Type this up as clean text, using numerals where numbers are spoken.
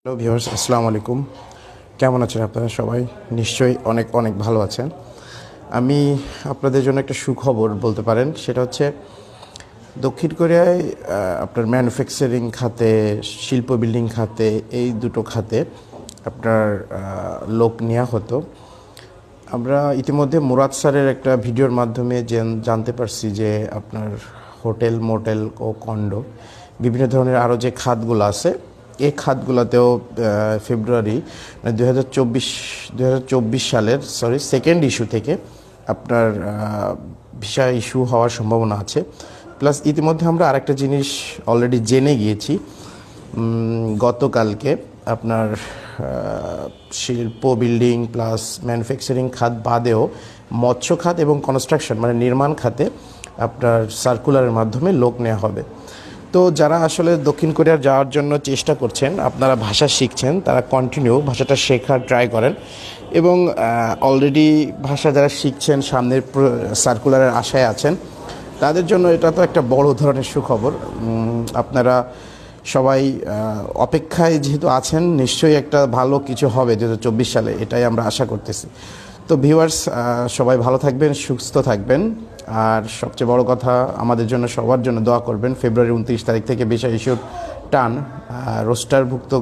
Hello viewers, আসসালামু আলাইকুম। কেমন আছেন আপনারা সবাই? নিশ্চয়ই অনেক অনেক ভালো আছেন। আমি আপনাদের জন্য একটা সুখবর বলতে পারেন, সেটা হচ্ছে দক্ষিণ কোরিয়ায় আপনার ম্যানুফ্যাকচারিং খাতে, শিল্প বিল্ডিং খাতে, এই দুটো খাতে আপনার লোক নেওয়া হতো। আমরা ইতিমধ্যে মুরাদ স্যারের একটা ভিডিওর মাধ্যমে জানতে পারছি যে আপনার হোটেল, মোটেল ও কন্ডো বিভিন্ন ধরনের আরও যে খাতগুলো আছে, এই খাতগুলোতেও ফেব্রুয়ারি মানে 2024 সালের সেকেন্ড ইস্যু থেকে আপনার ভিসা ইস্যু হওয়ার সম্ভাবনা আছে। প্লাস ইতিমধ্যে আমরা আরেকটা জিনিস অলরেডি জেনে গিয়েছি গতকালকে, আপনার শিল্প বিল্ডিং প্লাস ম্যানুফ্যাকচারিং খাত বাদেও মৎস্য খাত এবং কনস্ট্রাকশন মানে নির্মাণ খাতে আপনার সার্কুলারের মাধ্যমে লোক নেওয়া হবে। তো যারা আসলে দক্ষিণ কোরিয়ার যাওয়ার জন্য চেষ্টা করছেন, আপনারা ভাষা শিখছেন, তারা কন্টিনিউ ভাষাটা শেখার ট্রাই করেন এবং অলরেডি ভাষা যারা শিখছেন, সামনের সার্কুলারের আশায় আছেন, তাদের জন্য এটা তো একটা বড় ধরনের সুখবর। আপনারা সবাই অপেক্ষায় যেহেতু আছেন, নিশ্চয়ই একটা ভালো কিছু হবে 2024 সালে, এটাই আমরা আশা করতেছি। তো ভিউয়ার্স, সবাই ভালো থাকবেন, সুস্থ থাকবেন, আর সবচেয়ে বড় কথা আমাদের জন্য সবার জন্য দোয়া করবেন। ফেব্রুয়ারি 29 তারিখ থেকে ভিসা ইস্যুর টান রোস্টারভুক্ত